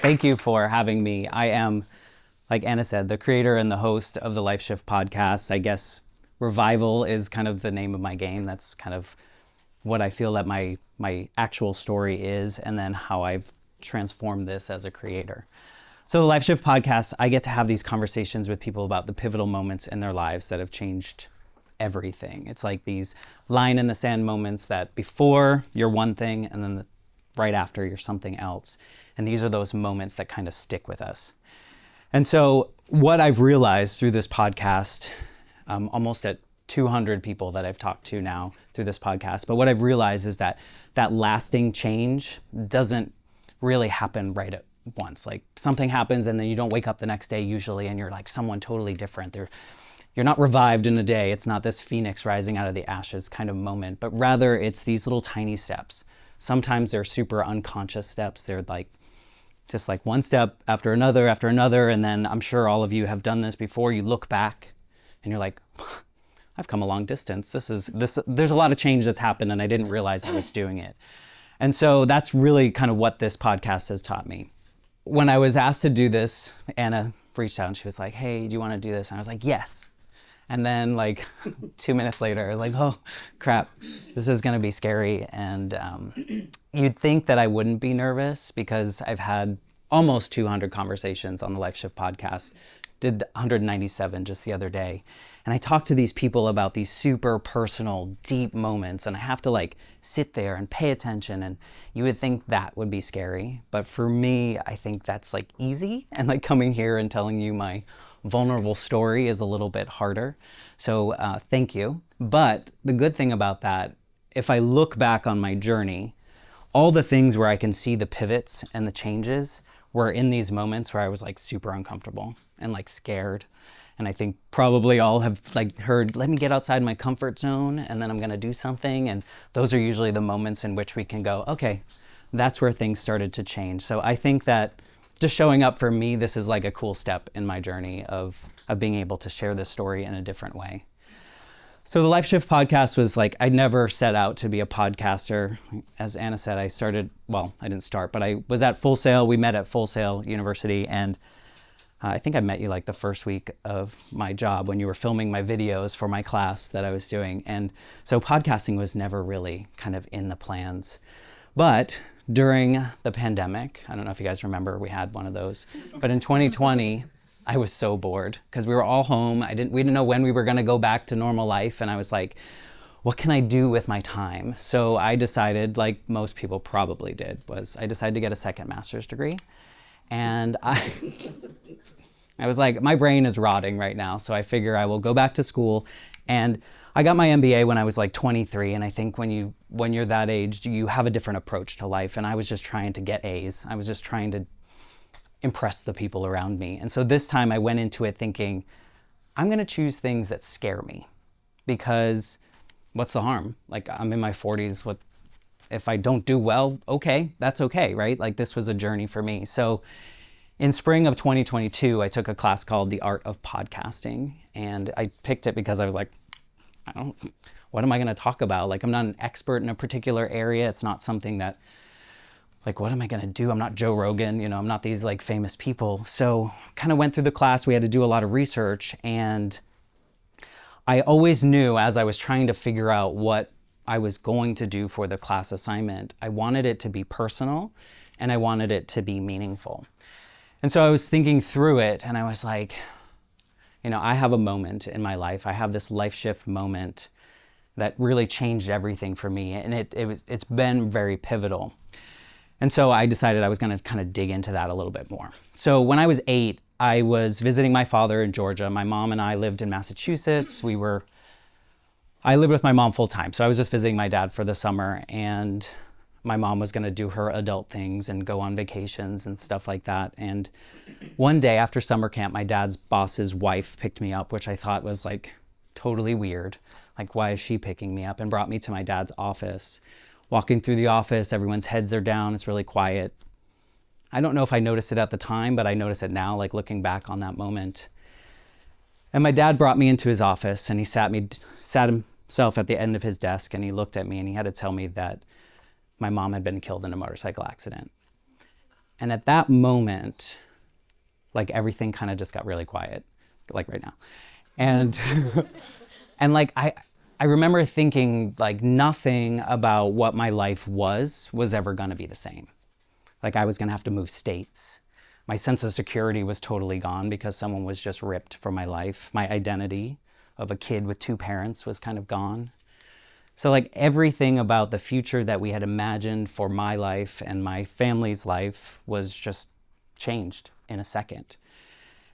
Thank you for having me. I am, like Anna said, the creator and the host of the Life Shift podcast. I guess revival is kind of the name of my game. That's kind of what I feel that my actual story is, and then how I've transformed this as a creator. So the Life Shift podcast, I get to have these conversations with people about the pivotal moments in their lives that have changed everything. It's like these line in the sand moments that before you're one thing and then right after you're something else. And these are those moments that kind of stick with us. And so what I've realized through this podcast, almost at 200 people that I've talked to now through this podcast, but what I've realized is that that lasting change doesn't really happen right at once. Like something happens and then you don't wake up the next day usually and you're like someone totally different. You're not revived in a day. It's not this phoenix rising out of the ashes kind of moment, but rather it's these little tiny steps. Sometimes they're super unconscious steps. They're like just like one step after another, and then I'm sure all of you have done this before. You look back and you're like, I've come a long distance. There's a lot of change that's happened and I didn't realize I was doing it. And so that's really kind of what this podcast has taught me. When I was asked to do this, Anna reached out and she was like, hey, do you want to do this? And I was like, yes. And then like 2 minutes later, I was like, oh crap, this is gonna be scary. And you'd think that I wouldn't be nervous because I've had almost 200 conversations on the Life Shift podcast, did 197 just the other day. And I talk to these people about these super personal, deep moments, and I have to like sit there and pay attention, and you would think that would be scary. But for me, I think that's like easy, and like coming here and telling you my vulnerable story is a little bit harder. So thank you. But the good thing about that, if I look back on my journey, all the things where I can see the pivots and the changes were in these moments where I was like super uncomfortable and like scared. And I think probably all have like heard, let me get outside my comfort zone and then I'm gonna do something. And those are usually the moments in which we can go, okay, that's where things started to change. So I think that just showing up for me, this is like a cool step in my journey of being able to share this story in a different way. So the Life Shift podcast was like, I never set out to be a podcaster. As Anna said, I didn't start, but I was at Full Sail. We met at Full Sail University, and I think I met you like the first week of my job when you were filming my videos for my class that I was doing. And so podcasting was never really kind of in the plans. But during the pandemic, I don't know if you guys remember, we had one of those, but in 2020, I was so bored because we were all home. We didn't know when we were gonna go back to normal life. And I was like, what can I do with my time? So I decided, like most people probably did, I decided to get a second master's degree. And I was like, my brain is rotting right now, so I figure I will go back to school. And I got my MBA when I was like 23, and I think when you're that age, you have a different approach to life. And I was just trying to get A's. I was just trying to impress the people around me. And so this time I went into it thinking, I'm gonna choose things that scare me, because what's the harm? Like, I'm in my 40s, what if I don't do well? Okay, that's okay, right? Like, this was a journey for me. So in spring of 2022, I took a class called The Art of Podcasting, and I picked it because I was like, what am I gonna talk about? Like, I'm not an expert in a particular area. It's not something that, like, what am I gonna do? I'm not Joe Rogan, I'm not these like famous people. So kind of went through the class, we had to do a lot of research, and I always knew as I was trying to figure out what I was going to do for the class assignment, I wanted it to be personal and I wanted it to be meaningful. And so I was thinking through it and I was like, I have a moment in my life. I have this life shift moment that really changed everything for me, and it's been very pivotal. And so I decided I was gonna kind of dig into that a little bit more. So when I was 8, I was visiting my father in Georgia. My mom and I lived in Massachusetts. I lived with my mom full time. So I was just visiting my dad for the summer, and my mom was gonna do her adult things and go on vacations and stuff like that. And one day after summer camp, my dad's boss's wife picked me up, which I thought was like totally weird. Like, why is she picking me up? And brought me to my dad's office. Walking through the office, everyone's heads are down, it's really quiet. I don't know if I noticed it at the time, but I notice it now, like looking back on that moment. And my dad brought me into his office, and he sat himself at the end of his desk, and he looked at me and he had to tell me that my mom had been killed in a motorcycle accident. And at that moment, like everything kind of just got really quiet, like right now. And and like I remember thinking like nothing about what my life was ever going to be the same. Like I was going to have to move states. My sense of security was totally gone because someone was just ripped from my life. My identity of a kid with two parents was kind of gone. So like everything about the future that we had imagined for my life and my family's life was just changed in a second.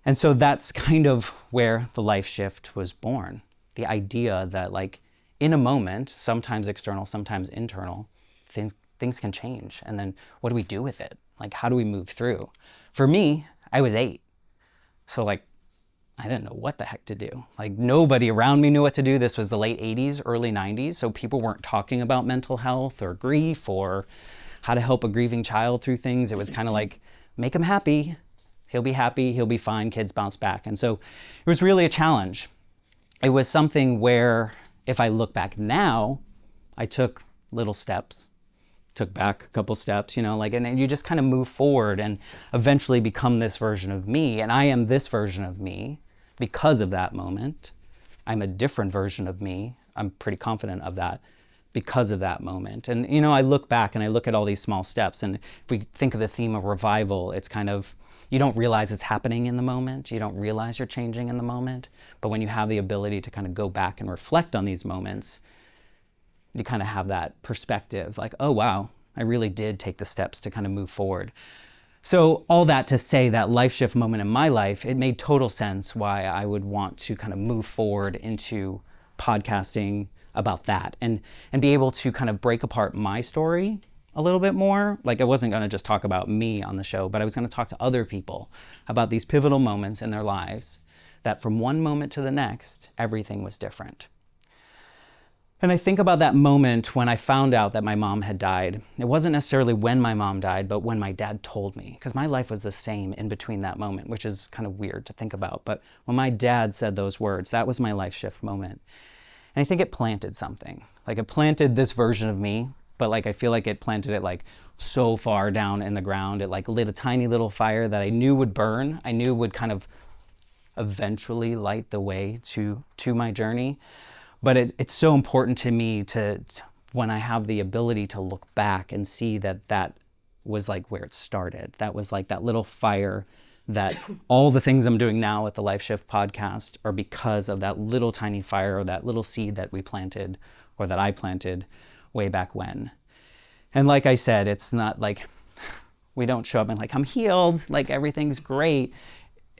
And so that's kind of where the life shift was born. The idea that like in a moment, sometimes external, sometimes internal, things can change. And then what do we do with it? Like how do we move through? For me, I was 8. So like I didn't know what the heck to do. Like nobody around me knew what to do. This was the late 80s, early 90s. So people weren't talking about mental health or grief or how to help a grieving child through things. It was kind of like, make him happy. He'll be happy. He'll be fine. Kids bounce back. And so it was really a challenge. It was something where if I look back now, I took little steps, took back a couple steps, like, and you just kind of move forward and eventually become this version of me. And I am this version of me. Because of that moment. I'm a different version of me. I'm pretty confident of that because of that moment. And, I look back and I look at all these small steps. And if we think of the theme of revival, it's kind of, you don't realize it's happening in the moment. You don't realize you're changing in the moment. But when you have the ability to kind of go back and reflect on these moments, you kind of have that perspective like, oh, wow, I really did take the steps to kind of move forward. So all that to say that life shift moment in my life, it made total sense why I would want to kind of move forward into podcasting about that and be able to kind of break apart my story a little bit more. Like I wasn't going to just talk about me on the show, but I was going to talk to other people about these pivotal moments in their lives that from one moment to the next, everything was different. And I think about that moment when I found out that my mom had died. It wasn't necessarily when my mom died, but when my dad told me, because my life was the same in between that moment, which is kind of weird to think about. But when my dad said those words, that was my life shift moment. And I think it planted something. Like it planted this version of me, but like I feel like it planted it like so far down in the ground. It like lit a tiny little fire that I knew would burn. I knew would kind of eventually light the way to my journey. But it's so important to me to when I have the ability to look back and see that was like where it started. That was like that little fire that all the things I'm doing now at the Life Shift podcast are because of that little tiny fire or that little seed that we planted or that I planted way back when. And like I said, it's not like we don't show up and like, I'm healed, like everything's great.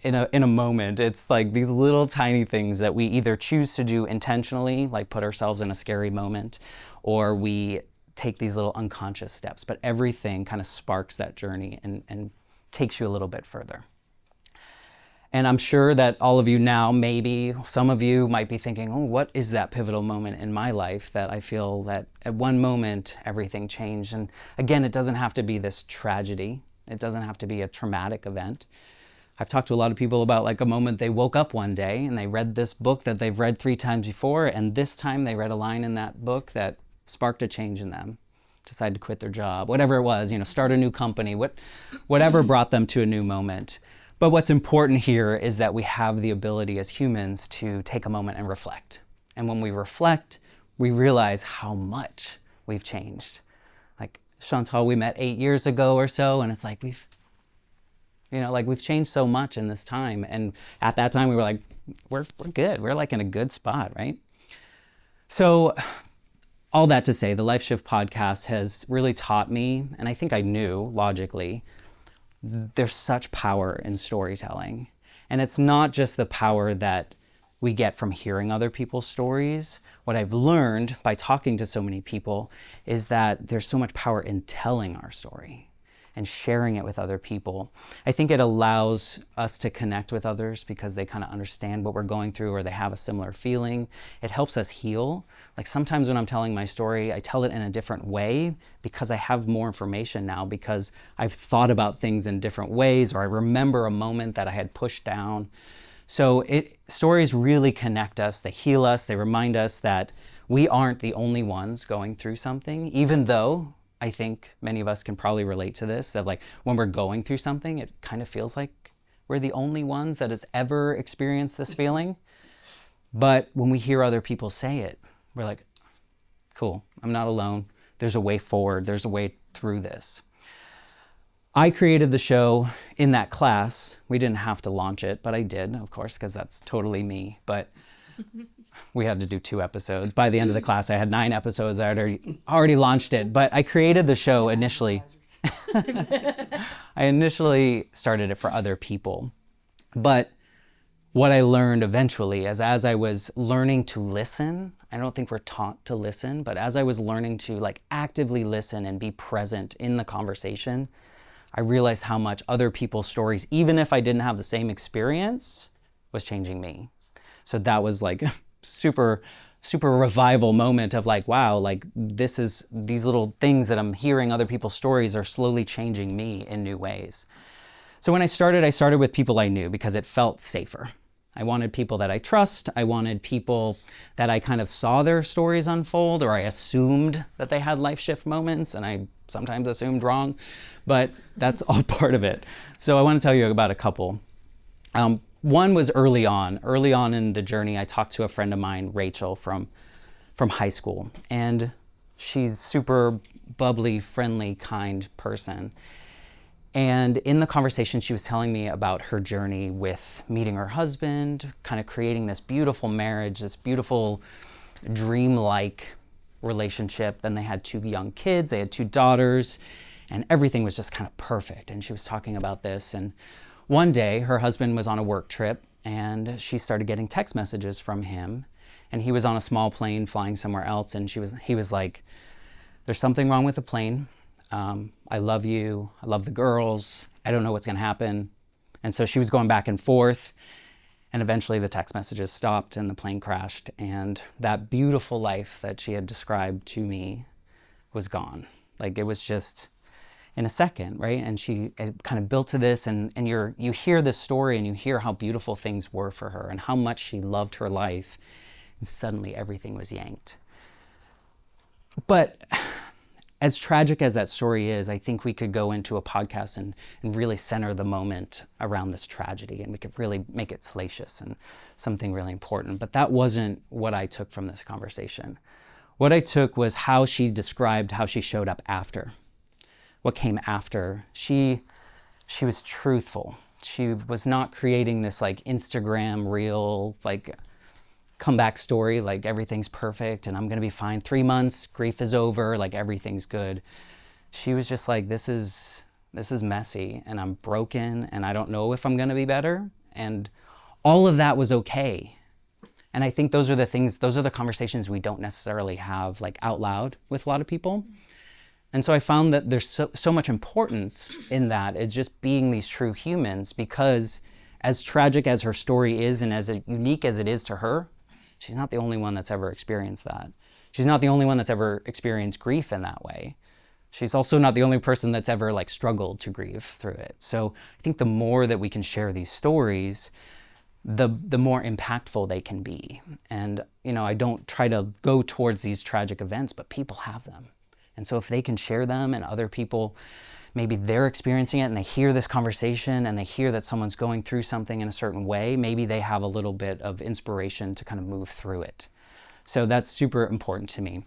In a moment. It's like these little tiny things that we either choose to do intentionally, like put ourselves in a scary moment, or we take these little unconscious steps. But everything kind of sparks that journey and takes you a little bit further. And I'm sure that all of you now, maybe some of you might be thinking, oh, what is that pivotal moment in my life that I feel that at one moment everything changed? And again, it doesn't have to be this tragedy. It doesn't have to be a traumatic event. I've talked to a lot of people about like a moment they woke up one day and they read this book that they've read 3 times before, and this time they read a line in that book that sparked a change in them, decided to quit their job, whatever it was, start a new company, whatever brought them to a new moment. But what's important here is that we have the ability as humans to take a moment and reflect. And when we reflect, we realize how much we've changed. Like Chantal, we met 8 years ago or so, and it's like we've changed so much in this time. And at that time we were like, we're good. We're like in a good spot, right? So all that to say, the Life Shift podcast has really taught me, and I think I knew logically, there's such power in storytelling. And it's not just the power that we get from hearing other people's stories. What I've learned by talking to so many people is that there's so much power in telling our story and sharing it with other people. I think it allows us to connect with others because they kind of understand what we're going through or they have a similar feeling. It helps us heal. Like sometimes when I'm telling my story, I tell it in a different way because I have more information now, because I've thought about things in different ways, or I remember a moment that I had pushed down. So stories really connect us, they heal us, they remind us that we aren't the only ones going through something, even though I think many of us can probably relate to this, that like when we're going through something, it kind of feels like we're the only ones that has ever experienced this feeling. But when we hear other people say it, we're like, cool, I'm not alone. There's a way forward. There's a way through this. I created the show in that class. We didn't have to launch it, but I did, of course, because that's totally me. But we had to do 2 episodes. By the end of the class, I had 9 episodes. I had already launched it. But I created the show initially. I initially started it for other people. But what I learned eventually is, as I was learning to listen, I don't think we're taught to listen, but as I was learning to like actively listen and be present in the conversation, I realized how much other people's stories, even if I didn't have the same experience, was changing me. So that was like super revival moment of like, wow, like these little things that I'm hearing other people's stories are slowly changing me in new ways. So when I started with people I knew because it felt safer. I wanted people that I trust. I wanted people that I kind of saw their stories unfold, or I assumed that they had life shift moments, and I sometimes assumed wrong, but that's all part of it. So I want to tell you about a couple. One was early on in the journey. I talked to a friend of mine, Rachel, from high school, and she's super bubbly, friendly, kind person. And in the conversation, she was telling me about her journey with meeting her husband, kind of creating this beautiful marriage, this beautiful dreamlike relationship. Then they had 2 young kids, they had 2 daughters, and everything was just kind of perfect. And she was talking about this. And one day her husband was on a work trip and she started getting text messages from him. And he was on a small plane flying somewhere else. And he was like, there's something wrong with the plane. I love you. I love the girls. I don't know what's going to happen. And so she was going back and forth. And eventually the text messages stopped and the plane crashed. And that beautiful life that she had described to me was gone. Like it was just in a second, right? And she kind of built to this. And you hear this story and you hear how beautiful things were for her and how much she loved her life. And suddenly everything was yanked. But as tragic as that story is, I think we could go into a podcast and really center the moment around this tragedy, and we could really make it salacious and something really important. But that wasn't what I took from this conversation. What I took was how she described how she showed up after. What came after. She was truthful. She was not creating this like Instagram reel, like comeback story, like everything's perfect and I'm gonna be fine. 3 months, grief is over, like everything's good. She was just like, this is messy and I'm broken and I don't know if I'm gonna be better. And all of that was okay. And I think those are the conversations we don't necessarily have like out loud with a lot of people. And so I found that there's so much importance in that. It's just being these true humans, because as tragic as her story is and as unique as it is to her, she's not the only one that's ever experienced that. She's not the only one that's ever experienced grief in that way. She's also not the only person that's ever like struggled to grieve through it. So I think the more that we can share these stories, the more impactful they can be. And, you know, I don't try to go towards these tragic events, but people have them. And so if they can share them and other people, maybe they're experiencing it and they hear this conversation and they hear that someone's going through something in a certain way, maybe they have a little bit of inspiration to kind of move through it. So that's super important to me.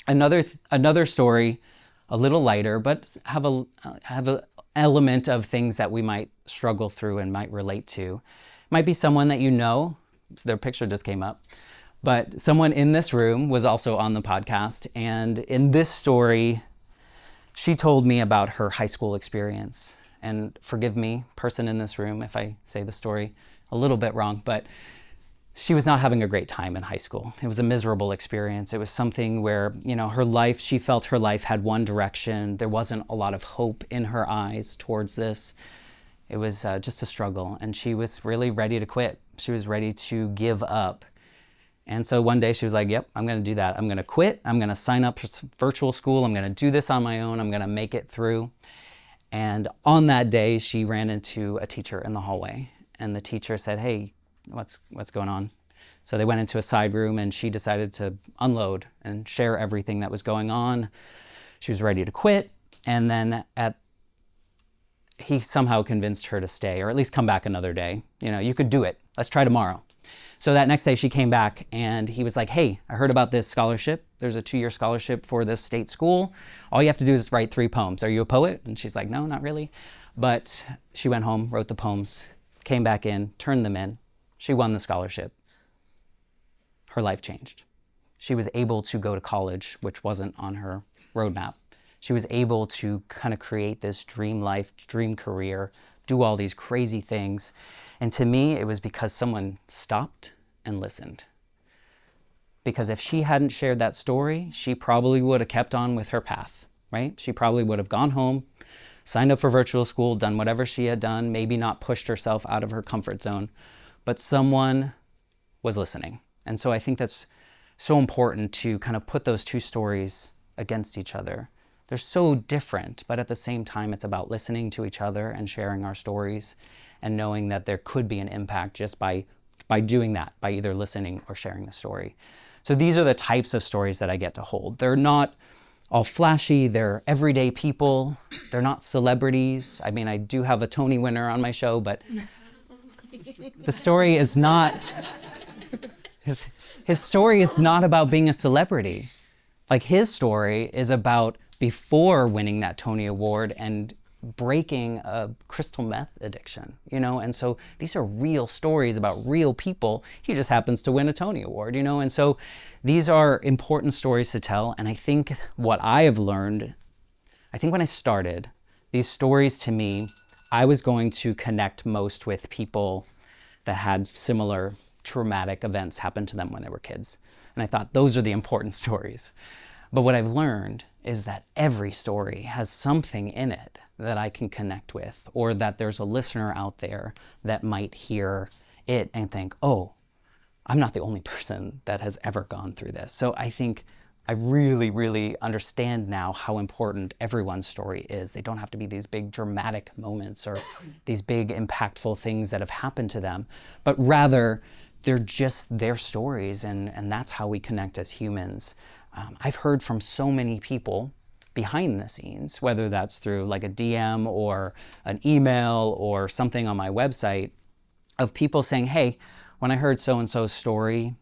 Another story, a little lighter, but have a element of things that we might struggle through and might relate to. Might be someone that you know, so their picture just came up, but someone in this room was also on the podcast. And in this story, she told me about her high school experience. And forgive me, person in this room, if I say the story a little bit wrong, but she was not having a great time in high school. It was a miserable experience. It was something where, you know, her life, she felt her life had one direction. There wasn't a lot of hope in her eyes towards this. It was just a struggle. And she was really ready to quit. She was ready to give up. And so one day she was like, yep, I'm going to do that. I'm going to quit. I'm going to sign up for virtual school. I'm going to do this on my own. I'm going to make it through. And on that day, she ran into a teacher in the hallway. And the teacher said, hey, what's going on? So they went into a side room and she decided to unload and share everything that was going on. She was ready to quit. And then he somehow convinced her to stay, or at least come back another day. You could do it. Let's try tomorrow. So that next day she came back and he was like, hey, I heard about this scholarship. There's a 2-year scholarship for this state school. All you have to do is write 3 poems. Are you a poet? And she's like, no, not really. But she went home, wrote the poems, came back in, turned them in. She won the scholarship. Her life changed. She was able to go to college, which wasn't on her roadmap. She was able to kind of create this dream life, dream career, do all these crazy things. And to me, it was because someone stopped and listened. Because if she hadn't shared that story, she probably would have kept on with her path, right? She probably would have gone home, signed up for virtual school, done whatever she had done, maybe not pushed herself out of her comfort zone, but someone was listening. And so I think that's so important to kind of put those 2 stories against each other. They're so different, but at the same time, it's about listening to each other and sharing our stories and knowing that there could be an impact just by doing that, by either listening or sharing the story. So these are the types of stories that I get to hold. They're not all flashy, they're everyday people, they're not celebrities. I mean, I do have a Tony winner on my show, but the story is not, his story is not about being a celebrity. Like, his story is about before winning that Tony Award and breaking a crystal meth addiction, and so these are real stories about real people. He just happens to win a Tony Award, and so these are important stories to tell. And I think what I have learned, when I started these stories, to me, I was going to connect most with people that had similar traumatic events happen to them when they were kids. And I thought those are the important stories. But what I've learned is that every story has something in it that I can connect with, or that there's a listener out there that might hear it and think, oh, I'm not the only person that has ever gone through this. So I think I really, really understand now how important everyone's story is. They don't have to be these big dramatic moments or these big impactful things that have happened to them, but rather they're just their stories, and that's how we connect as humans. I've heard from so many people behind the scenes, whether that's through like a DM or an email or something on my website, of people saying, hey, when I heard so-and-so's story,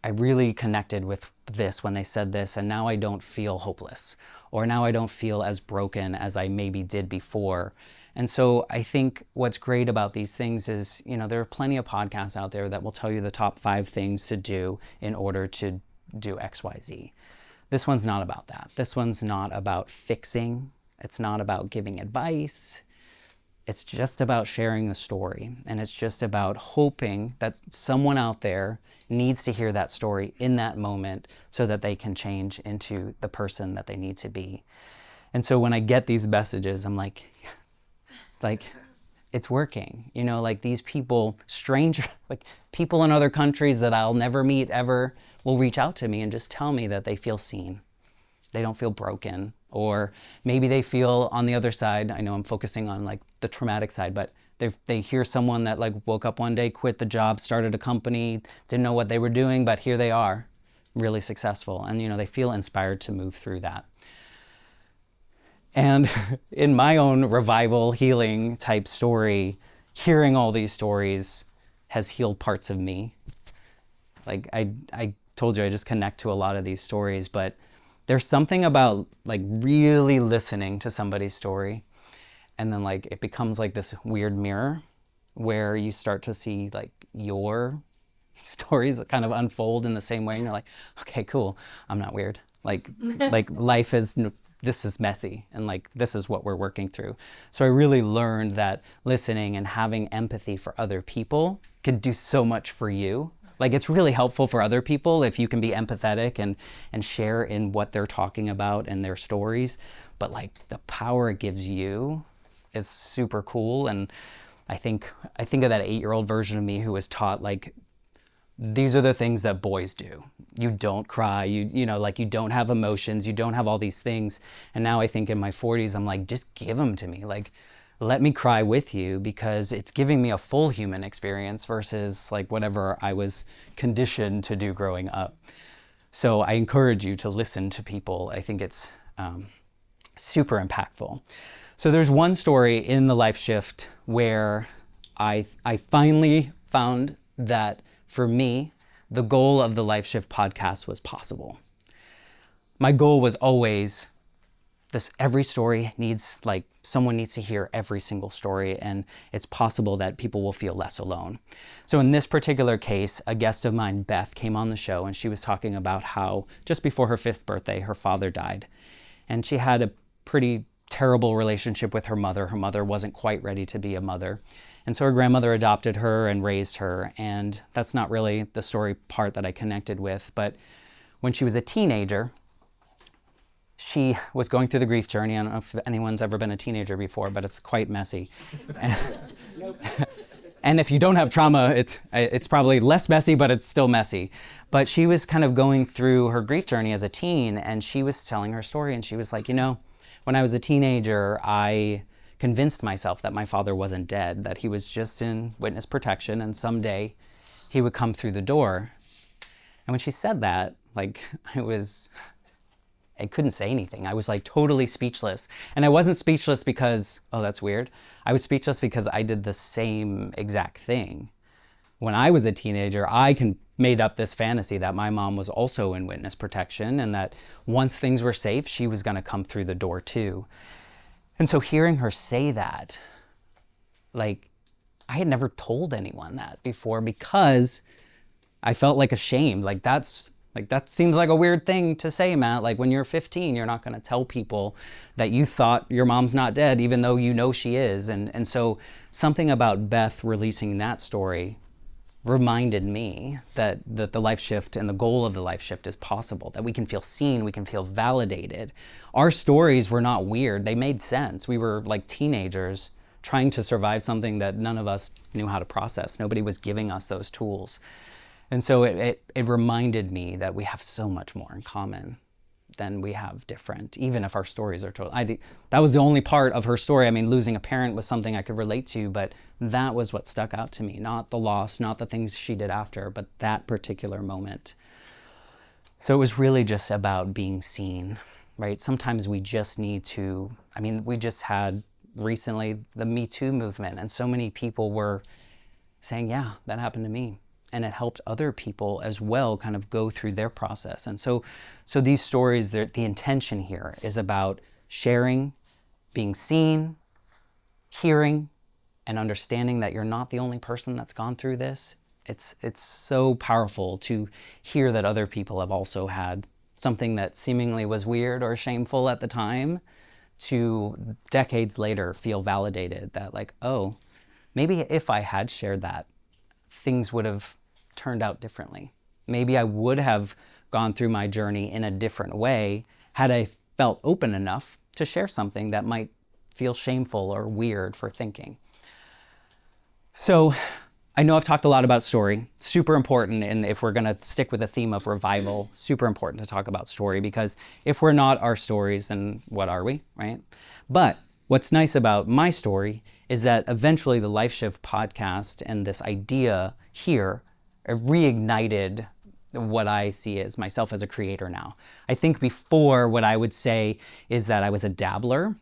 I really connected with this when they said this, and now I don't feel hopeless, or now I don't feel as broken as I maybe did before. And so I think what's great about these things is, there are plenty of podcasts out there that will tell you the top 5 things to do in order to do X, Y, Z. This one's not about that. This one's not about fixing. It's not about giving advice. It's just about sharing the story. And it's just about hoping that someone out there needs to hear that story in that moment so that they can change into the person that they need to be. And so when I get these messages, I'm like, yes, like, it's working. Like, these people, like people in other countries that I'll never meet ever, will reach out to me and just tell me that they feel seen. They don't feel broken. Or maybe they feel on the other side. I know I'm focusing on like the traumatic side, but they hear someone that like woke up one day, quit the job, started a company, didn't know what they were doing, but here they are, really successful. And they feel inspired to move through that. And in my own revival healing type story, hearing all these stories has healed parts of me. Like I told you, I just connect to a lot of these stories, but there's something about like really listening to somebody's story, and then like it becomes like this weird mirror where you start to see like your stories kind of unfold in the same way, and you're like, okay, cool, I'm not weird. Like life is, this is messy, and like this is what we're working through. So I really learned that listening and having empathy for other people can do so much for you. Like, it's really helpful for other people if you can be empathetic and share in what they're talking about and their stories. But like the power it gives you is super cool. And I think of that 8-year-old version of me who was taught like, these are the things that boys do. You don't cry, you know, like you don't have emotions, you don't have all these things. And now I think in my 40s, I'm like, just give them to me. Like, let me cry with you, because it's giving me a full human experience versus like whatever I was conditioned to do growing up. So I encourage you to listen to people. I think it's super impactful. So there's one story in the Life Shift where I finally found that for me, the goal of the Life Shift podcast was possible. My goal was always every story needs, like, someone needs to hear every single story, and it's possible that people will feel less alone. So in this particular case, a guest of mine, Beth, came on the show, and she was talking about how just before her 5th birthday, her father died. And she had a pretty terrible relationship with her mother. Her mother wasn't quite ready to be a mother. And so her grandmother adopted her and raised her. And that's not really the story part that I connected with. But when she was a teenager, she was going through the grief journey. I don't know if anyone's ever been a teenager before, but it's quite messy. And if you don't have trauma, it's probably less messy, but it's still messy. But she was kind of going through her grief journey as a teen, and she was telling her story, and she was like, when I was a teenager, I convinced myself that my father wasn't dead, that he was just in witness protection, and someday he would come through the door. And when she said that, like, I couldn't say anything. I was like totally speechless. And I wasn't speechless because, oh, that's weird. I was speechless because I did the same exact thing. When I was a teenager, I made up this fantasy that my mom was also in witness protection, and that once things were safe, she was going to come through the door too. And so hearing her say that, like, I had never told anyone that before because I felt like ashamed. That seems like a weird thing to say, Matt. Like, when you're 15, you're not going to tell people that you thought your mom's not dead, even though you know she is. And so something about Beth releasing that story reminded me that the Life Shift and the goal of the Life Shift is possible, that we can feel seen, we can feel validated. Our stories were not weird. They made sense. We were like teenagers trying to survive something that none of us knew how to process. Nobody was giving us those tools. And so it reminded me that we have so much more in common than we have different, even if our stories are total. That was the only part of her story. I mean, losing a parent was something I could relate to, but that was what stuck out to me. Not the loss, not the things she did after, but that particular moment. So it was really just about being seen, right? Sometimes we just need to, we just had recently the Me Too movement, and so many people were saying, yeah, that happened to me. And it helped other people as well kind of go through their process. And so these stories, the intention here is about sharing, being seen, hearing, and understanding that you're not the only person that's gone through this. It's so powerful to hear that other people have also had something that seemingly was weird or shameful at the time, to decades later feel validated that, like, oh, maybe if I had shared that, things would have turned out differently. Maybe I would have gone through my journey in a different way had I felt open enough to share something that might feel shameful or weird for thinking. So I know I've talked a lot about story, super important, and if we're gonna stick with the theme of revival, super important to talk about story, because if we're not our stories, then what are we, right? But what's nice about my story is that eventually the Life Shift podcast and this idea here reignited what I see as myself as a creator now. I think before, what I would say is that I was a dabbler.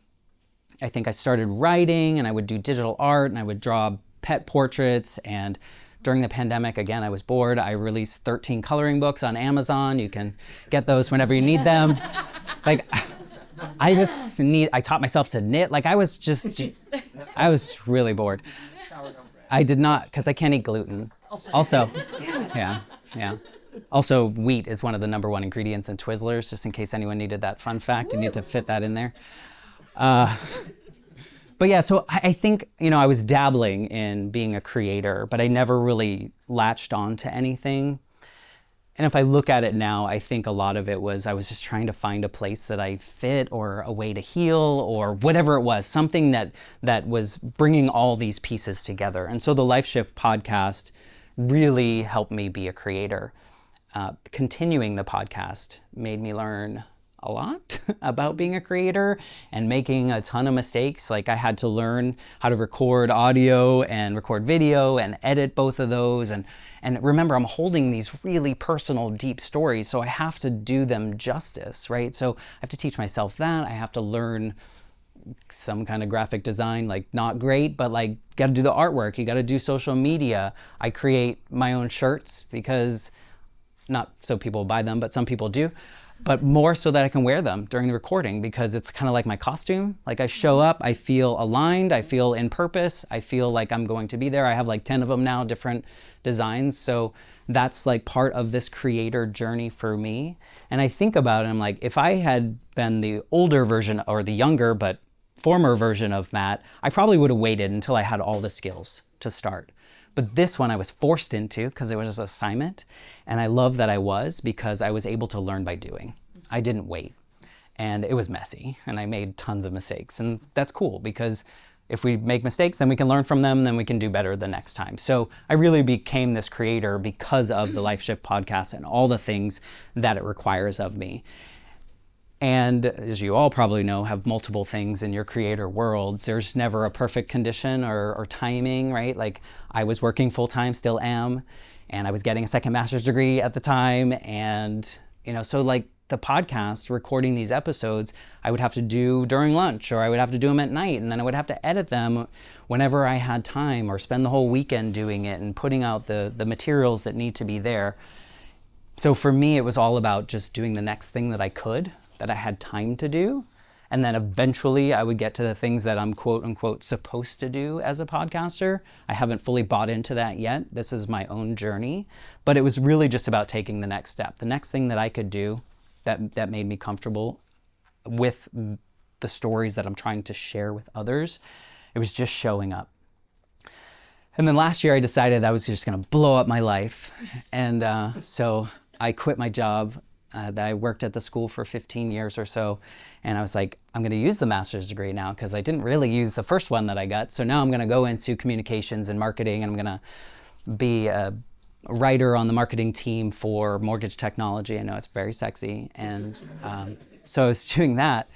I think I started writing, and I would do digital art, and I would draw pet portraits, and during the pandemic, again, I was bored. I released 13 coloring books on Amazon. You can get those whenever you need them. Like, I taught myself to knit. Like, I was really bored. I did not, because I can't eat gluten. Also, yeah. Also, wheat is one of the #1 ingredients in Twizzlers, just in case anyone needed that fun fact. You need to fit that in there. But yeah, so I think, I was dabbling in being a creator, but I never really latched on to anything. And if I look at it now, I think a lot of it was I was just trying to find a place that I fit, or a way to heal, or whatever it was, something that was bringing all these pieces together. And so the Life Shift podcast really helped me be a creator. Continuing the podcast made me learn a lot about being a creator and making a ton of mistakes. Like I had to learn how to record audio and record video and edit both of those. And remember, I'm holding these really personal, deep stories, so I have to do them justice, right? So I have to teach myself that. I have to learn some kind of graphic design, like not great, but like got to do the artwork. You got to do social media. I create my own shirts because not so people buy them, but some people do, but more so that I can wear them during the recording because it's kind of like my costume. Like I show up, I feel aligned, I feel in purpose, I feel like I'm going to be there. I have like 10 of them now, different designs. So that's like part of this creator journey for me. And I think about it, I'm like, if I had been the older version or the younger, but former version of Matt, I probably would have waited until I had all the skills to start. But this one I was forced into because it was an assignment. And I love that I was because I was able to learn by doing. I didn't wait. And it was messy and I made tons of mistakes. And that's cool because if we make mistakes, then we can learn from them and then we can do better the next time. So I really became this creator because of the Life Shift podcast and all the things that it requires of me. And as you all probably know, have multiple things in your creator worlds. There's never a perfect condition or timing, right? Like I was working full time, still am, and I was getting a second master's degree at the time. And, so like the podcast, recording these episodes, I would have to do during lunch or I would have to do them at night. And then I would have to edit them whenever I had time or spend the whole weekend doing it and putting out the materials that need to be there. So for me, it was all about just doing the next thing that I could, that I had time to do. And then eventually I would get to the things that I'm quote unquote supposed to do as a podcaster. I haven't fully bought into that yet. This is my own journey, but it was really just about taking the next step. The next thing that I could do that made me comfortable with the stories that I'm trying to share with others. It was just showing up. And then last year I decided I was just gonna blow up my life. And so I quit my job that I worked at the school for 15 years or so. And I was like, I'm going to use the master's degree now because I didn't really use the first one that I got. So now I'm going to go into communications and marketing, and I'm going to be a writer on the marketing team for mortgage technology. I know it's very sexy. And so I was doing that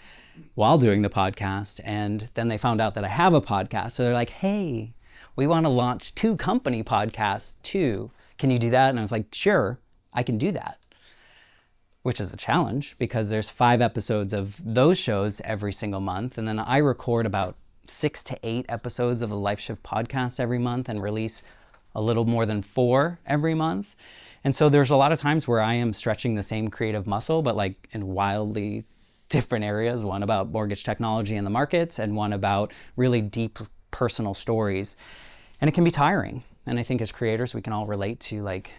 while doing the podcast. And then they found out that I have a podcast. So they're like, hey, we want to launch 2 company podcasts too. Can you do that? And I was like, sure, I can do that. Which is a challenge because there's 5 episodes of those shows every single month. And then I record about 6 to 8 episodes of the Life Shift podcast every month and release a little more than 4 every month. And so there's a lot of times where I am stretching the same creative muscle, but like in wildly different areas, one about mortgage technology and the markets and one about really deep personal stories. And it can be tiring. And I think as creators, we can all relate to like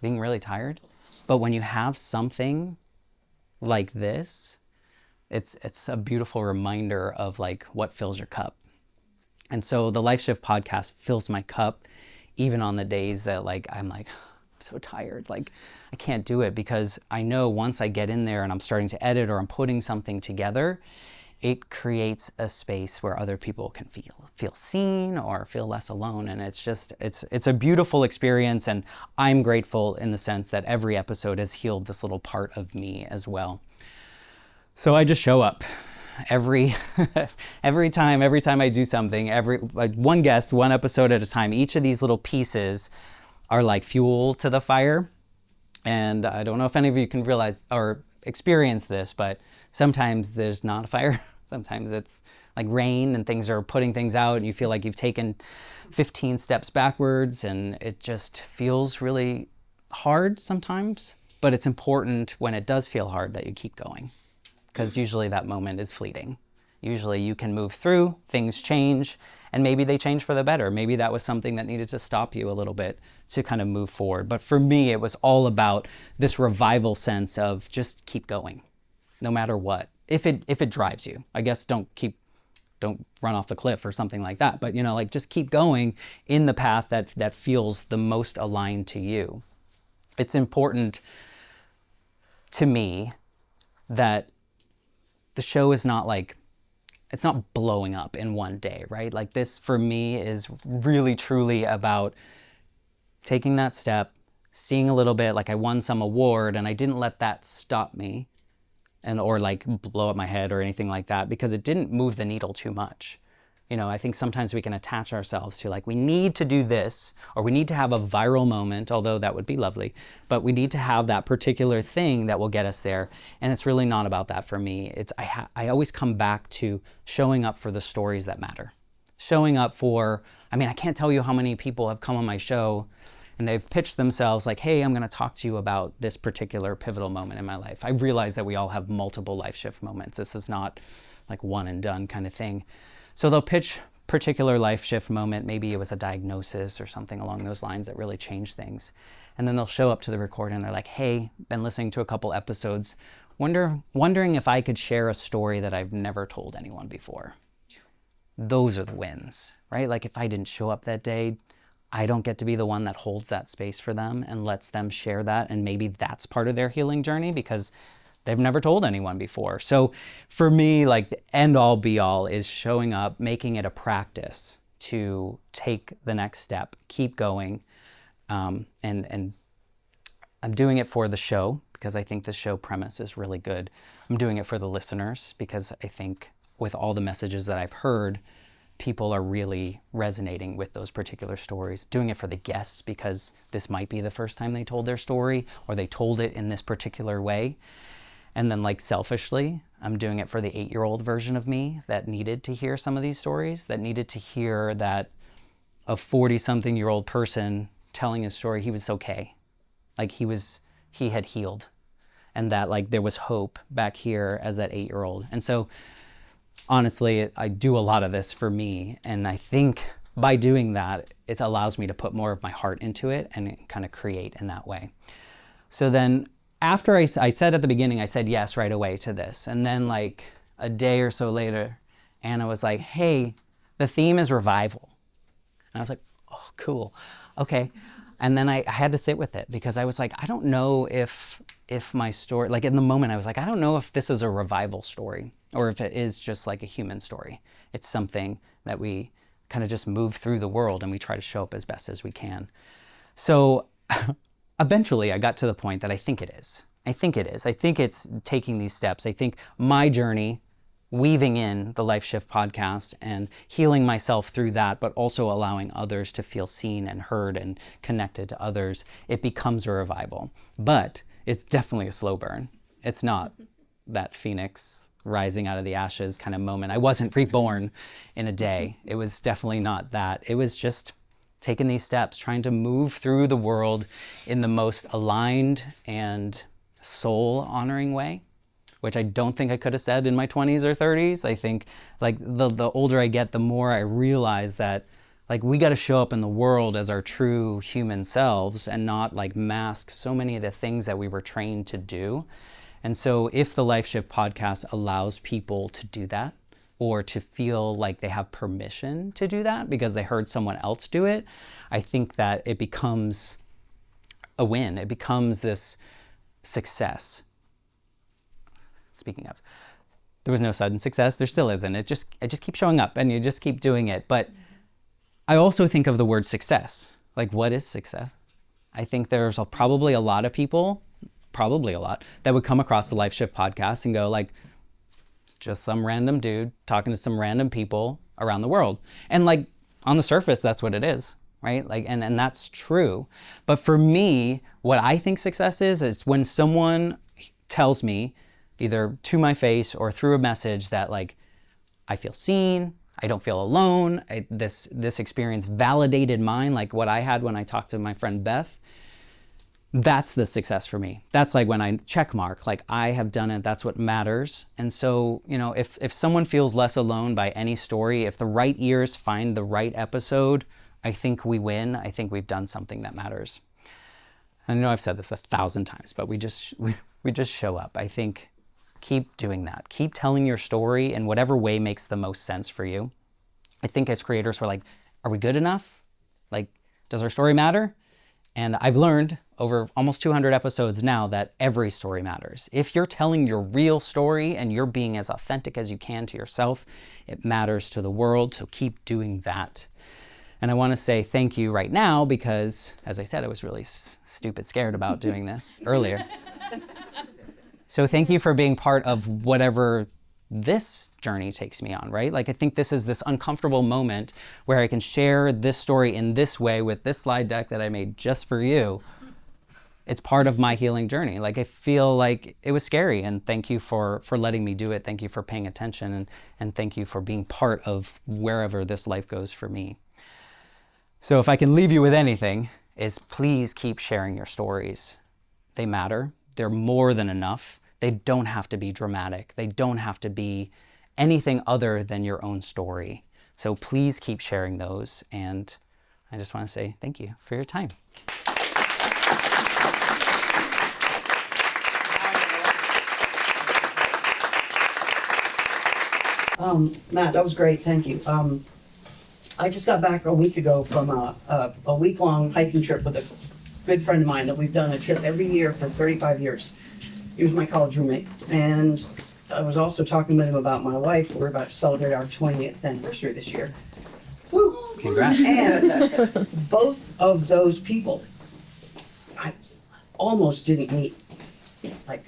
being really tired. But when you have something like this, it's a beautiful reminder of like what fills your cup. And so the Life Shift podcast fills my cup even on the days that like I'm like, I'm so tired, like I can't do it, because I know once I get in there and I'm starting to edit or I'm putting something together, it creates a space where other people can feel seen or feel less alone. And it's just, it's a beautiful experience. And I'm grateful in the sense that every episode has healed this little part of me as well. So I just show up every time I do something, like one guest, one episode at a time. Each of these little pieces are like fuel to the fire. And I don't know if any of you can realize or experience this, but sometimes there's not a fire. Sometimes it's like rain and things are putting things out and you feel like you've taken 15 steps backwards and it just feels really hard sometimes. But it's important when it does feel hard that you keep going, because usually that moment is fleeting. Usually you can move through, things change, and maybe they change for the better. Maybe that was something that needed to stop you a little bit to kind of move forward. But for me, it was all about this revival sense of just keep going, no matter what. If it drives you, I guess don't run off the cliff or something like that. But like just keep going in the path that feels the most aligned to you. It's important to me that the show is not like, it's not blowing up in one day, right? Like this for me is really truly about taking that step, seeing a little bit, like I won some award and I didn't let that stop me. or like blow up my head or anything like that, because it didn't move the needle too much. I think sometimes we can attach ourselves to like, we need to do this, or we need to have a viral moment, although that would be lovely, but we need to have that particular thing that will get us there. And it's really not about that for me. I always come back to showing up for the stories that matter. Showing up for, I can't tell you how many people have come on my show and they've pitched themselves like, hey, I'm going to talk to you about this particular pivotal moment in my life. I realize that we all have multiple life shift moments. This is not like one and done kind of thing. So they'll pitch particular life shift moment. Maybe it was a diagnosis or something along those lines that really changed things. And then they'll show up to the recording and they're like, hey, been listening to a couple episodes, wondering if I could share a story that I've never told anyone before. Those are the wins, right? Like if I didn't show up that day, I don't get to be the one that holds that space for them and lets them share that. And maybe that's part of their healing journey because they've never told anyone before. So for me, like the end all be all is showing up, making it a practice to take the next step, keep going. And I'm doing it for the show because I think the show premise is really good. I'm doing it for the listeners because I think with all the messages that I've heard, people are really resonating with those particular stories. Doing it for the guests because this might be the first time they told their story or they told it in this particular way. And then like selfishly, I'm doing it for the 8-year-old version of me that needed to hear some of these stories, that needed to hear that a 40-something-year-old person telling his story, he was okay. Like he had healed. And that like there was hope back here as that 8-year-old. And so honestly, I do a lot of this for me. And I think by doing that, it allows me to put more of my heart into it and kind of create in that way. So then after I said at the beginning, I said yes right away to this. And then like a day or so later, Anna was like, hey, the theme is revival. And I was like, oh, cool. Okay. And then I had to sit with it because I was like, I don't know if my story, like in the moment I was like, I don't know if this is a revival story or if it is just like a human story. It's something that we kind of just move through the world and we try to show up as best as we can. So eventually I got to the point that I think it is. I think it's taking these steps. I think my journey, weaving in the Life Shift podcast and healing myself through that, but also allowing others to feel seen and heard and connected to others, it becomes a revival. But it's definitely a slow burn. It's not that phoenix rising out of the ashes kind of moment. I wasn't reborn in a day. It was definitely not that. It was just taking these steps, trying to move through the world in the most aligned and soul-honoring way, which I don't think I could have said in my 20s or 30s. I think like the older I get, the more I realize that like we got to show up in the world as our true human selves and not like mask so many of the things that we were trained to do. And so if the Life Shift podcast allows people to do that, or to feel like they have permission to do that because they heard someone else do it, I think that it becomes a win. It becomes this success. Speaking of, there was no sudden success. There still isn't. I just keep showing up and you just keep doing it. But I also think of the word success. Like, what is success? I think there's probably a lot of people, that would come across the Life Shift podcast and go like, just some random dude talking to some random people around the world. And like on the surface, that's what it is, right? Like, and that's true. But for me, what I think success is when someone tells me either to my face or through a message that like, I feel seen, I don't feel alone. This experience validated mine, like what I had when I talked to my friend Beth. That's the success for me. That's like when I check mark, like I have done it, that's what matters. And so, if someone feels less alone by any story, if the right ears find the right episode, I think we win. I think we've done something that matters. I know I've said this 1,000 times, but we just show up. I think keep doing that. Keep telling your story in whatever way makes the most sense for you. I think as creators, we're like, are we good enough? Like, does our story matter? And I've learned over almost 200 episodes now that every story matters. If you're telling your real story and you're being as authentic as you can to yourself, it matters to the world, so keep doing that. And I want to say thank you right now because, as I said, I was really stupid scared about doing this earlier. So thank you for being part of whatever this journey takes me on, right? Like, I think this is this uncomfortable moment where I can share this story in this way with this slide deck that I made just for you. It's part of my healing journey. Like, I feel like it was scary, and thank you for letting me do it. Thank you for paying attention, and thank you for being part of wherever this life goes for me. So if I can leave you with anything, is please keep sharing your stories. They matter. They're more than enough. They don't have to be dramatic. They don't have to be anything other than your own story. So please keep sharing those. And I just want to say thank you for your time. Matt, that was great. Thank you. I just got back a week ago from a week-long hiking trip with a good friend of mine that we've done a trip every year for 35 years. He was my college roommate. And I was also talking with him about my wife. We're about to celebrate our 20th anniversary this year. Woo! Congrats. And both of those people, I almost didn't meet. Like,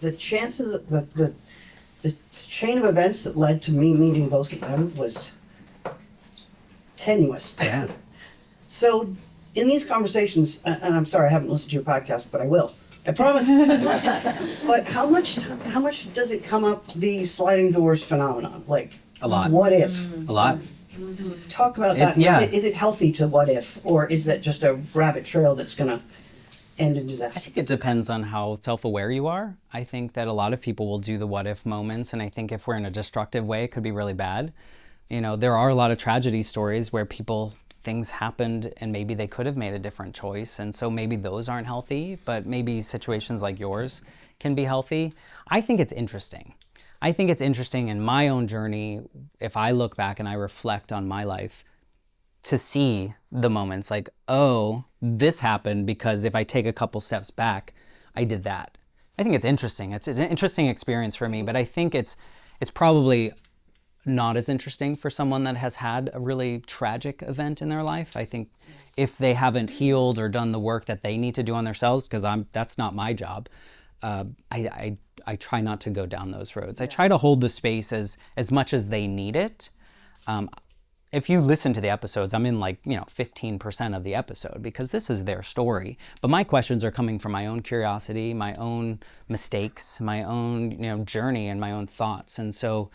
the chances, the chain of events that led to me meeting both of them was tenuous. Yeah. So in these conversations, and I'm sorry I haven't listened to your podcast, but I will. I promise. But how much does it come up, the sliding doors phenomenon? Like, A lot. What if? A lot. Talk about that. Yeah. Is it healthy to what if, or is that just a rabbit trail that's gonna end in I disaster? think it depends on how self-aware you are. I think that a lot of people will do the what if moments, and I think if we're in a destructive way, it could be really bad. You know, there are a lot of tragedy stories where things happened and maybe they could have made a different choice, and so maybe those aren't healthy, but maybe situations like yours can be healthy. I think it's interesting. I think it's interesting in my own journey, if I look back and I reflect on my life, to see the moments like, oh, this happened because if I take a couple steps back, I did that. I think it's interesting. It's an interesting experience for me, but I think it's probably not as interesting for someone that has had a really tragic event in their life. I think if they haven't healed or done the work that they need to do on themselves, because that's not my job, I try not to go down those roads. I try to hold the space as much as they need it. If you listen to the episodes, I'm in 15% of the episode because this is their story. But my questions are coming from my own curiosity, my own mistakes, my own journey and my own thoughts. And so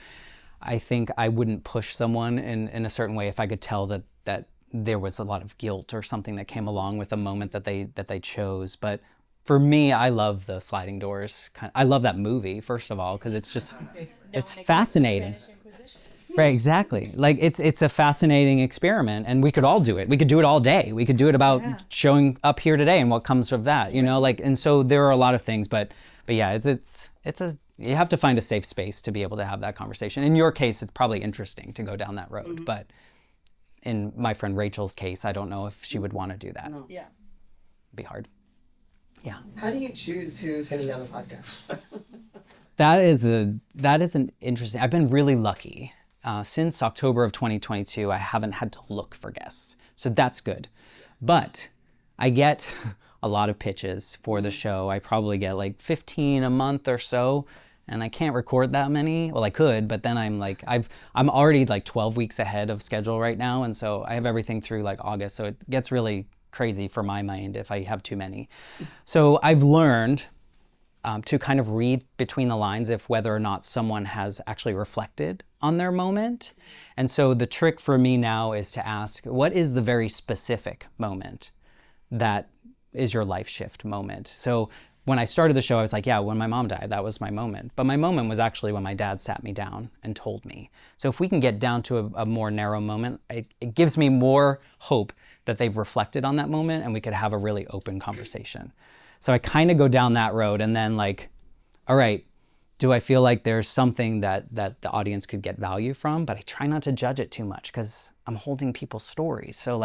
I think I wouldn't push someone in a certain way if I could tell that there was a lot of guilt or something that came along with the moment that they chose. But for me, I love the sliding doors. I love that movie, first of all, because it's fascinating. Right, exactly. Like it's a fascinating experiment, and we could all do it. We could do it all day. We could do it about showing up here today and what comes of that, and so there are a lot of things, but yeah, you have to find a safe space to be able to have that conversation. In your case, it's probably interesting to go down that road, but in my friend Rachel's case, I don't know if she would want to do that. No. Yeah. It'd be hard. Yeah. How do you choose who's hitting on the podcast? That is an interesting. I've been really lucky. Since October of 2022, I haven't had to look for guests, so that's good. But I get a lot of pitches for the show. I probably get 15 a month or so, and I can't record that many. Well, I could, but then I'm already 12 weeks ahead of schedule right now, and so I have everything through August. So it gets really crazy for my mind if I have too many. So I've learned to kind of read between the lines if whether or not someone has actually reflected on their moment. And so the trick for me now is to ask, what is the very specific moment that is your life shift moment? So when I started the show, I was like, yeah, when my mom died, that was my moment. But my moment was actually when my dad sat me down and told me. So if we can get down to a more narrow moment, it gives me more hope that they've reflected on that moment and we could have a really open conversation. So I kind of go down that road and then all right, do I feel like there's something that the audience could get value from? But I try not to judge it too much because I'm holding people's stories. So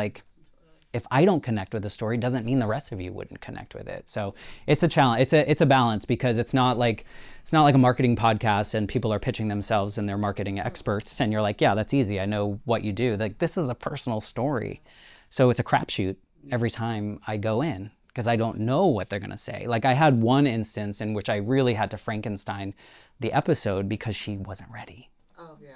if I don't connect with the story, doesn't mean the rest of you wouldn't connect with it. So it's a challenge. It's a balance because it's not like a marketing podcast and people are pitching themselves and they're marketing experts and you're like, yeah, that's easy. I know what you do. This is a personal story. So it's a crapshoot every time I go in because I don't know what they're going to say. Like I had one instance in which I really had to Frankenstein the episode because she wasn't ready. Oh, yeah.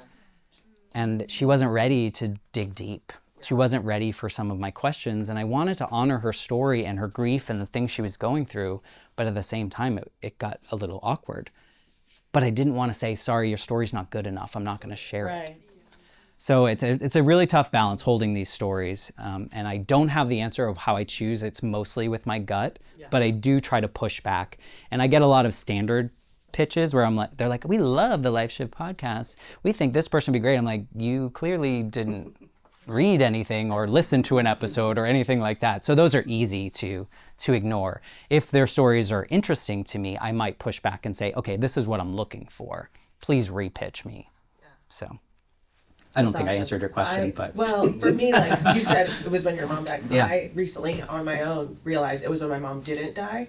And she wasn't ready to dig deep. She wasn't ready for some of my questions. And I wanted to honor her story and her grief and the things she was going through. But at the same time, it got a little awkward. But I didn't want to say, sorry, your story's not good enough. I'm not going to share it. So it's a really tough balance holding these stories. And I don't have the answer of how I choose. It's mostly with my gut, but I do try to push back. And I get a lot of standard pitches where they're like, we love the Life Shift podcast. We think this person would be great. I'm like, you clearly didn't read anything or listen to an episode or anything like that. So those are easy to ignore. If their stories are interesting to me, I might push back and say, okay, this is what I'm looking for. Please repitch me. So I don't think I answered your question, but. Well, for me, like you said, it was when your mom died. Yeah. I recently, on my own, realized it was when my mom didn't die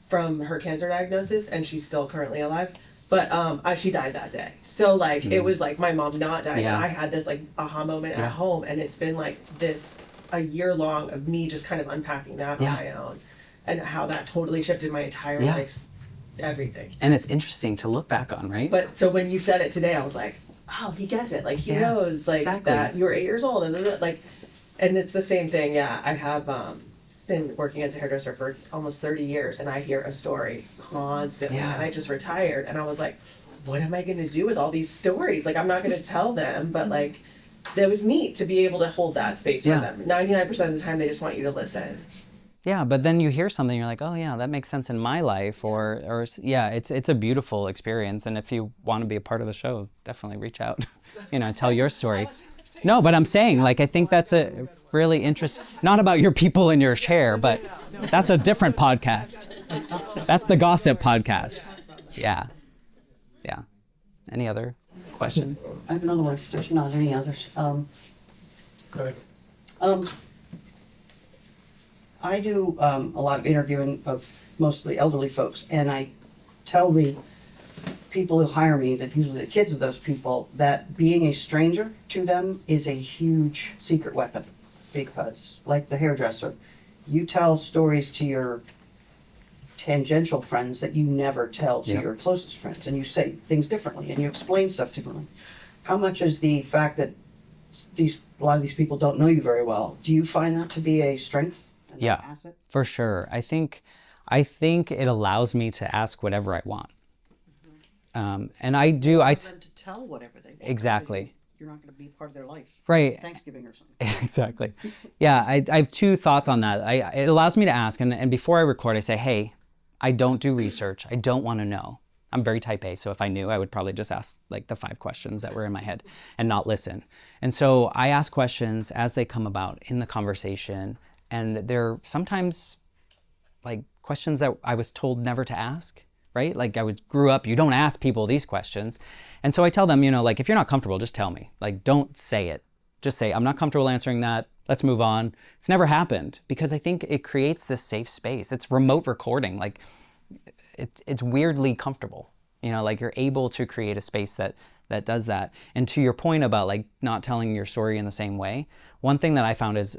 from her cancer diagnosis, and she's still currently alive. But she died that day. So, like, it was like my mom not dying. Yeah. And I had this, like, aha moment at home, and it's been, like, a year long of me just kind of unpacking that on my own. And how that totally shifted my entire life's everything. And it's interesting to look back on, right? But so when you said it today, I was like, oh, he gets it. Like, he knows, like, that you were 8 years old. And like, and it's the same thing. Yeah, I have been working as a hairdresser for almost 30 years, and I hear a story constantly. Yeah. And I just retired, and I was like, what am I going to do with all these stories? Like, I'm not going to tell them, but, like, it was neat to be able to hold that space for them. 99% of the time, they just want you to listen. Yeah, but then you hear something, you're like, oh yeah, that makes sense in my life, or yeah, it's a beautiful experience. And if you want to be a part of the show, definitely reach out, tell your story. No, but I'm saying, like, I think that's a really interesting, not about your people in your chair, but that's a different podcast. That's the gossip podcast. Yeah. Yeah. Any other question? I have another one if there's not any others. Go ahead. I do a lot of interviewing of mostly elderly folks, and I tell the people who hire me, that usually the kids of those people, that being a stranger to them is a huge secret weapon. Because, like the hairdresser, you tell stories to your tangential friends that you never tell to your closest friends, and you say things differently, and you explain stuff differently. How much is the fact that a lot of these people don't know you very well, do you find that to be a strength? Yeah, asset? for sure. I think it allows me to ask whatever I want. And I do. Allows them to tell whatever they want. Exactly. You're not going to be part of their life. Right. Thanksgiving or something. Exactly. Yeah, I have two thoughts on that. It allows me to ask, and before I record, I say, hey, I don't do research. I don't want to know. I'm very type A, so if I knew, I would probably just ask like the 5 questions that were in my head and not listen. And so I ask questions as they come about in the conversation, and they're sometimes like questions that I was told never to ask, right? Like grew up, you don't ask people these questions. And so I tell them, like, if you're not comfortable, just tell me. Like, don't say it. Just say, I'm not comfortable answering that. Let's move on. It's never happened, because I think it creates this safe space. It's remote recording. Like, it's weirdly comfortable. Like you're able to create a space that does that. And to your point about like not telling your story in the same way, one thing that I found is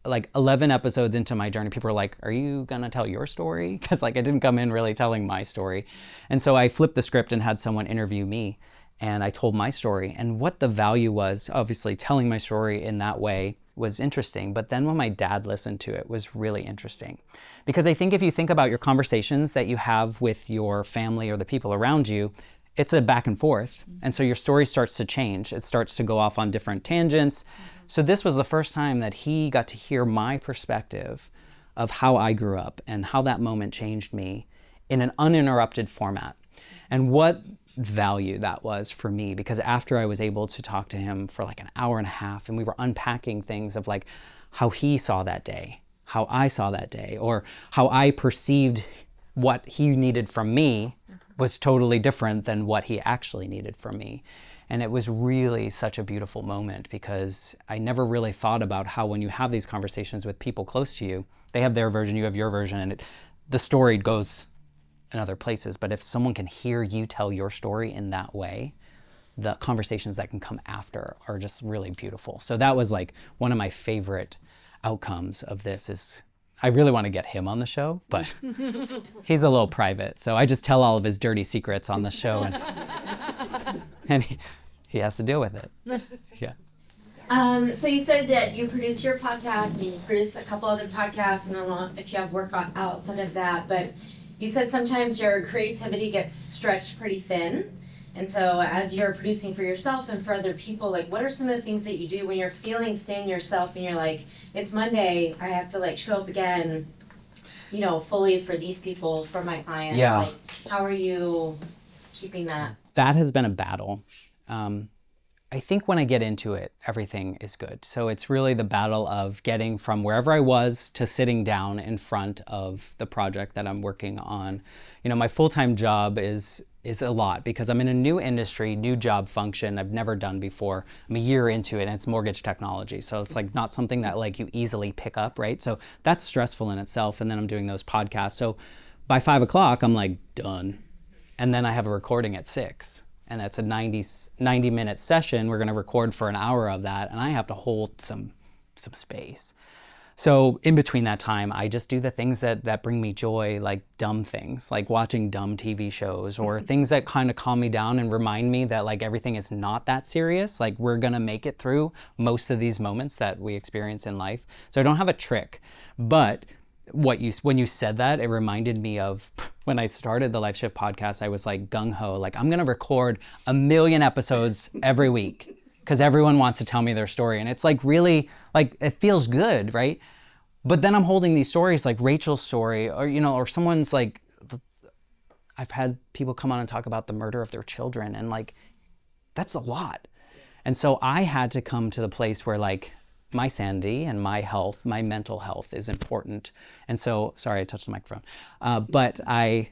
like 11 episodes into my journey, people are like, are you gonna tell your story? Because like I didn't come in really telling my story. And so I flipped the script and had someone interview me, and I told my story. And what the value was, obviously telling my story in that way was interesting. But then when my dad listened to it was really interesting. Because I think if you think about your conversations that you have with your family or the people around you, it's a back and forth. And so your story starts to change. It starts to go off on different tangents. So this was the first time that he got to hear my perspective of how I grew up and how that moment changed me in an uninterrupted format. And what value that was for me, because after I was able to talk to him for like an hour and a half, and we were unpacking things of like how he saw that day, how I saw that day, or how I perceived what he needed from me was totally different than what he actually needed from me. And it was really such a beautiful moment, because I never really thought about how when you have these conversations with people close to you, they have their version, you have your version, and the story goes in other places. But if someone can hear you tell your story in that way, the conversations that can come after are just really beautiful. So that was like one of my favorite outcomes of this, is I really want to get him on the show, but he's a little private. So I just tell all of his dirty secrets on the show, and he has to deal with it. Yeah. So you said that you produce your podcast and you produce a couple other podcasts, and I don't know if you have work outside of that, but you said sometimes your creativity gets stretched pretty thin. And so as you're producing for yourself and for other people, like what are some of the things that you do when you're feeling thin yourself and you're like, it's Monday, I have to like show up again, you know, fully for these people, for my clients. Yeah. Like, how are you keeping that? That has been a battle. I think when I get into it, everything is good. So it's really the battle of getting from wherever I was to sitting down in front of the project that I'm working on. You know, my full-time job is a lot because I'm in a new industry, new job function I've never done before. I'm a year into it and it's mortgage technology. So it's like not something that like you easily pick up, right? So that's stressful in itself. And then I'm doing those podcasts. So by 5 o'clock, I'm like done. And then I have a recording at 6. And that's a 90-minute session. We're going to record for an hour of that, and I have to hold some space. So in between that time, I just do the things that bring me joy, like dumb things, like watching dumb TV shows, or things that kind of calm me down and remind me that like everything is not that serious. Like we're going to make it through most of these moments that we experience in life. So I don't have a trick, but when you said that, it reminded me of when I started the Life Shift podcast. I was like gung-ho, like I'm gonna record 1 million episodes every week because everyone wants to tell me their story. And it's like really, like it feels good, right? But then I'm holding these stories like Rachel's story, or you know, or someone's like, I've had people come on and talk about the murder of their children, and like that's a lot. And so I had to come to the place where like my sanity and my health, my mental health is important. And so, sorry, I touched the microphone. But I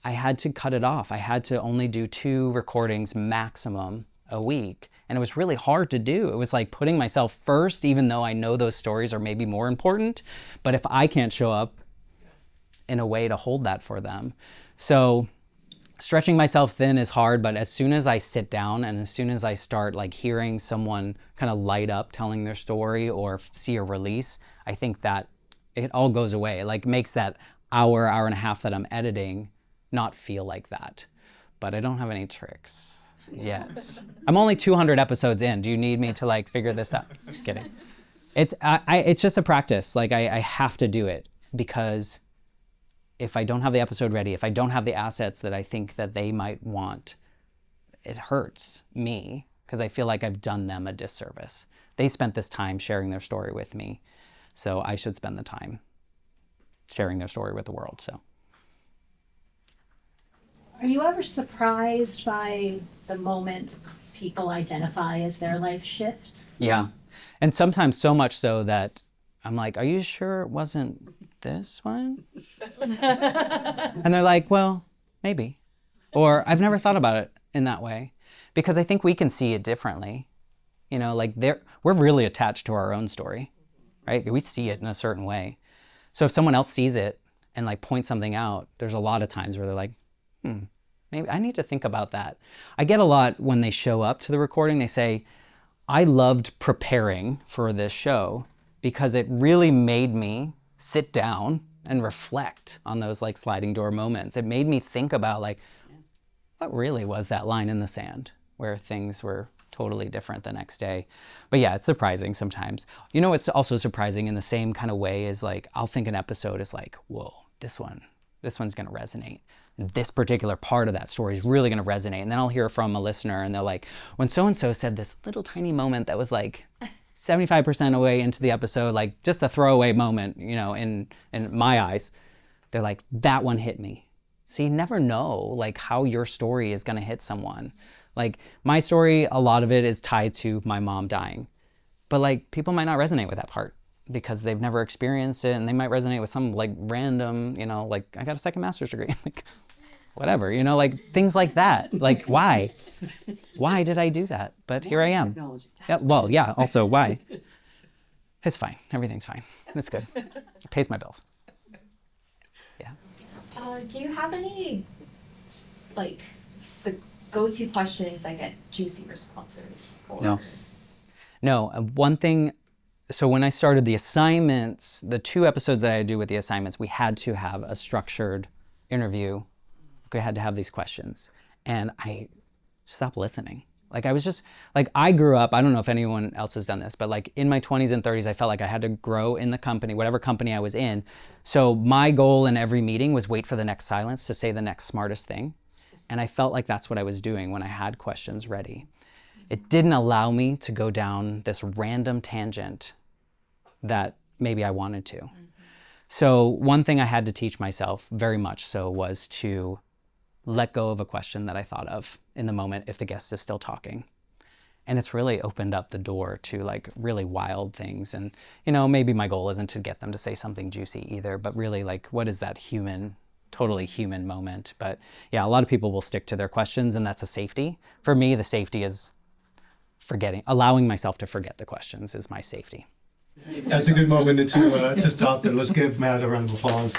had to cut it off. I had to only do 2 recordings maximum a week. And it was really hard to do. It was like putting myself first, even though I know those stories are maybe more important. But if I can't show up in a way to hold that for them. So stretching myself thin is hard, but as soon as I sit down and as soon as I start like hearing someone kind of light up telling their story or see a release, I think that it all goes away. It like makes that hour and a half that I'm editing not feel like that. But I don't have any tricks yet. I'm only 200 episodes in. Do you need me to like figure this out? Just kidding. It's just a practice. Like I have to do it because if I don't have the episode ready, if I don't have the assets that I think that they might want, it hurts me because I feel like I've done them a disservice. They spent this time sharing their story with me, so I should spend the time sharing their story with the world. So, are you ever surprised by the moment people identify as their life shift? Yeah, and sometimes so much so that I'm like, are you sure it wasn't this one? And they're like, well, maybe. Or I've never thought about it in that way. Because I think we can see it differently. You know, like we're really attached to our own story, right? We see it in a certain way. So if someone else sees it and like points something out, there's a lot of times where they're like, maybe I need to think about that. I get a lot when they show up to the recording, they say, I loved preparing for this show because it really made me sit down and reflect on those like sliding door moments. It made me think about like, what really was that line in the sand where things were totally different the next day. But yeah, it's surprising sometimes. You know, it's also surprising in the same kind of way as like, I'll think an episode is like, whoa, this one's gonna resonate. This particular part of that story is really gonna resonate. And then I'll hear from a listener and they're like, when so-and-so said this little tiny moment that was like 75% away into the episode, like just a throwaway moment, you know, in my eyes, they're like, that one hit me. So you never know like how your story is gonna hit someone. Like my story, a lot of it is tied to my mom dying, but like people might not resonate with that part because they've never experienced it, and they might resonate with some like random, you know, like I got a second master's degree, like whatever, you know, like things like that. Like why did I do that? But here I am. Yeah, well, yeah, also why? It's fine, everything's fine, it's good. It pays my bills. Yeah. Do you have any, like, the go-to questions that get juicy responses? Or... No, one thing, so when I started the assignments, the 2 episodes that I do with the assignments, we had to have a structured interview. We had to have these questions. And I stopped listening. Like I was just, like I grew up, I don't know if anyone else has done this, but like in my 20s and 30s, I felt like I had to grow in the company, whatever company I was in. So my goal in every meeting was wait for the next silence to say the next smartest thing. And I felt like that's what I was doing when I had questions ready. It didn't allow me to go down this random tangent that maybe I wanted to. So one thing I had to teach myself very much so was to let go of a question that I thought of in the moment if the guest is still talking. And it's really opened up the door to like really wild things. And, you know, maybe my goal isn't to get them to say something juicy either, but really like, what is that human, totally human moment? But yeah, a lot of people will stick to their questions and that's a safety. For me, the safety is allowing myself to forget the questions is my safety. That's a good moment to stop, and let's give Matt a round of applause.